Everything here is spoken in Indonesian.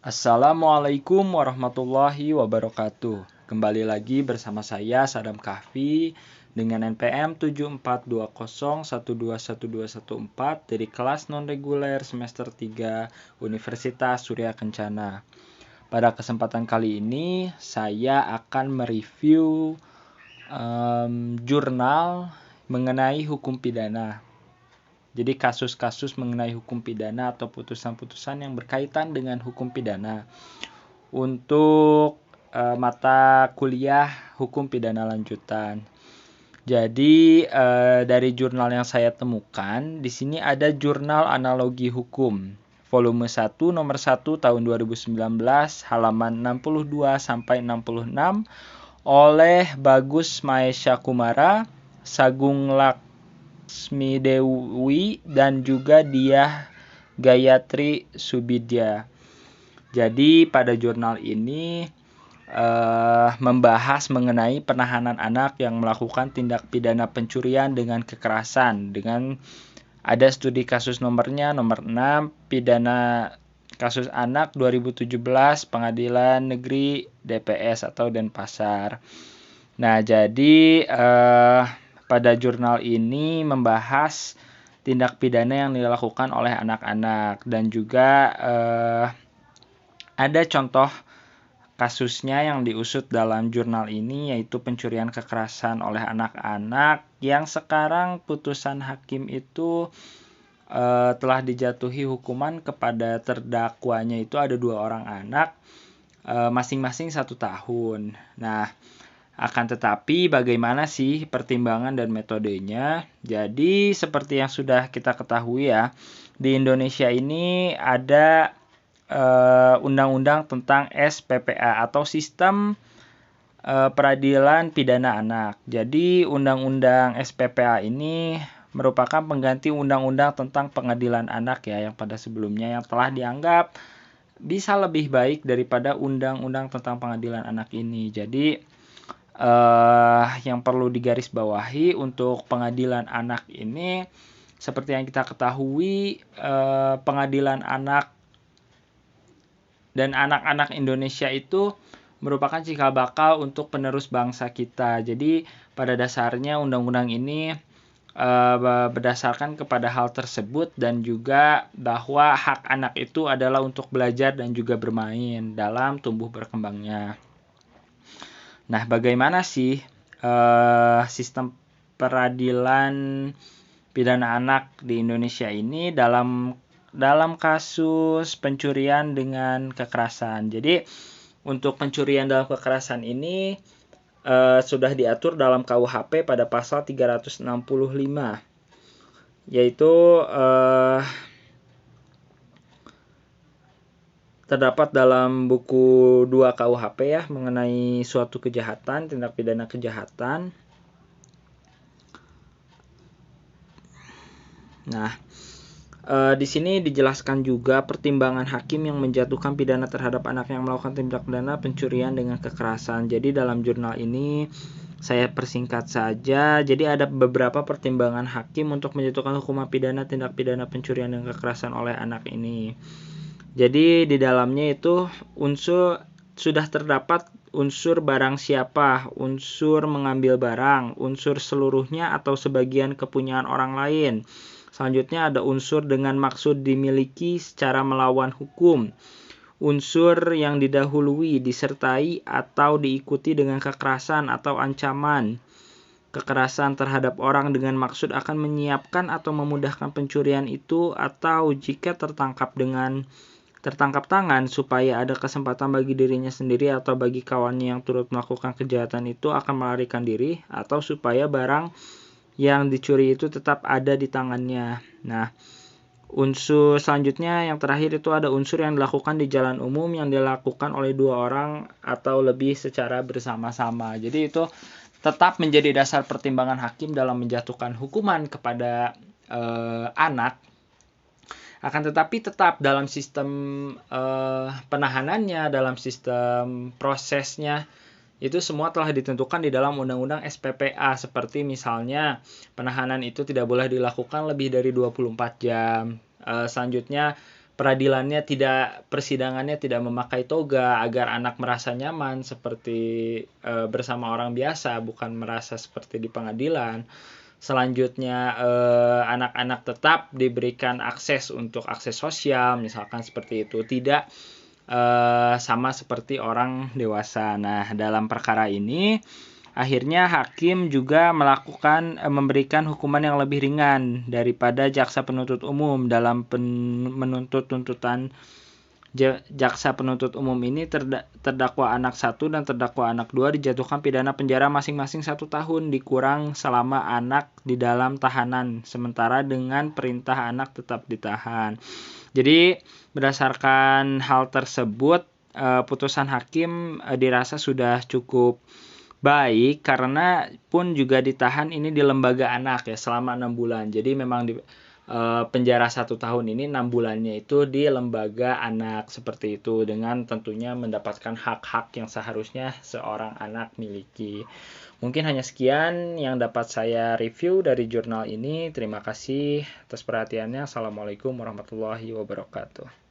Assalamualaikum warahmatullahi wabarakatuh. Kembali lagi bersama saya Sadam Kahfi dengan NPM 7420121214 dari kelas non-reguler semester 3 Universitas Surya Kencana. Pada kesempatan kali ini saya akan mereview jurnal mengenai hukum pidana. Jadi kasus-kasus mengenai hukum pidana atau putusan-putusan yang berkaitan dengan hukum pidana untuk mata kuliah hukum pidana lanjutan. Jadi dari jurnal yang saya temukan, di sini ada Jurnal Analogi Hukum volume 1 nomor 1 tahun 2019 halaman 62 sampai 66 oleh Bagus Maesha Kumara, Sagung Laksmidewi dan juga Diah Gayatri Subidya. Jadi pada jurnal ini membahas mengenai penahanan anak yang melakukan tindak pidana pencurian dengan kekerasan dengan ada studi kasus nomornya nomor 6 pidana kasus anak 2017 Pengadilan Negeri DPS atau Denpasar. Nah, jadi pada jurnal ini membahas tindak pidana yang dilakukan oleh anak-anak dan juga ada contoh kasusnya yang diusut dalam jurnal ini yaitu pencurian kekerasan oleh anak-anak yang sekarang putusan hakim itu telah dijatuhi hukuman kepada terdakwanya itu ada 2 orang anak masing-masing 1 tahun. Nah, akan tetapi bagaimana sih pertimbangan dan metodenya? Jadi seperti yang sudah kita ketahui ya, di Indonesia ini ada undang-undang tentang SPPA atau Sistem Peradilan Pidana Anak. Jadi undang-undang SPPA ini merupakan pengganti undang-undang tentang pengadilan anak ya yang pada sebelumnya yang telah dianggap bisa lebih baik daripada undang-undang tentang pengadilan anak ini. Jadi yang perlu digarisbawahi untuk pengadilan anak ini seperti yang kita ketahui pengadilan anak dan anak-anak Indonesia itu merupakan cikal bakal untuk penerus bangsa kita. Jadi pada dasarnya undang-undang ini berdasarkan kepada hal tersebut dan juga bahwa hak anak itu adalah untuk belajar dan juga bermain dalam tumbuh berkembangnya. Nah, bagaimana sih sistem peradilan pidana anak di Indonesia ini dalam kasus pencurian dengan kekerasan. Jadi untuk pencurian dalam kekerasan ini sudah diatur dalam KUHP pada pasal 365 yaitu terdapat dalam buku 2 KUHP ya mengenai suatu kejahatan, tindak pidana kejahatan. Nah, di sini dijelaskan juga pertimbangan hakim yang menjatuhkan pidana terhadap anak yang melakukan tindak pidana pencurian dengan kekerasan. Jadi dalam jurnal ini saya persingkat saja. Jadi ada beberapa pertimbangan hakim untuk menjatuhkan hukuman pidana tindak pidana pencurian dan kekerasan oleh anak ini. Jadi di dalamnya itu sudah terdapat unsur barang siapa, unsur mengambil barang, unsur seluruhnya atau sebagian kepunyaan orang lain. Selanjutnya ada unsur dengan maksud dimiliki secara melawan hukum. Unsur yang didahului, disertai atau diikuti dengan kekerasan atau ancaman. Kekerasan terhadap orang dengan maksud akan menyiapkan atau memudahkan pencurian itu atau jika tertangkap tangan supaya ada kesempatan bagi dirinya sendiri atau bagi kawannya yang turut melakukan kejahatan itu akan melarikan diri atau supaya barang yang dicuri itu tetap ada di tangannya. Nah, unsur selanjutnya yang terakhir itu ada unsur yang dilakukan di jalan umum yang dilakukan oleh 2 orang atau lebih secara bersama-sama. Jadi itu tetap menjadi dasar pertimbangan hakim dalam menjatuhkan hukuman kepada anak. Akan tetapi tetap dalam sistem penahanannya, dalam sistem prosesnya itu semua telah ditentukan di dalam undang-undang SPPA seperti misalnya penahanan itu tidak boleh dilakukan lebih dari 24 jam. Selanjutnya persidangannya tidak memakai toga agar anak merasa nyaman seperti bersama orang biasa, bukan merasa seperti di pengadilan. Selanjutnya anak-anak tetap diberikan akses sosial, misalkan seperti itu, tidak sama seperti orang dewasa. Nah, dalam perkara ini akhirnya hakim juga memberikan hukuman yang lebih ringan daripada jaksa penuntut umum. Dalam menuntut tuntutan jaksa penuntut umum ini, terdakwa anak 1 dan terdakwa anak 2 dijatuhkan pidana penjara masing-masing 1 tahun dikurang selama anak di dalam tahanan, sementara dengan perintah anak tetap ditahan. Jadi berdasarkan hal tersebut, putusan hakim dirasa sudah cukup baik, karena pun juga ditahan ini di lembaga anak ya selama 6 bulan. Jadi memang di penjara 1 tahun ini 6 bulannya itu di lembaga anak seperti itu, dengan tentunya mendapatkan hak-hak yang seharusnya seorang anak miliki. Mungkin hanya sekian yang dapat saya review dari jurnal ini. Terima kasih atas perhatiannya. Assalamualaikum warahmatullahi wabarakatuh.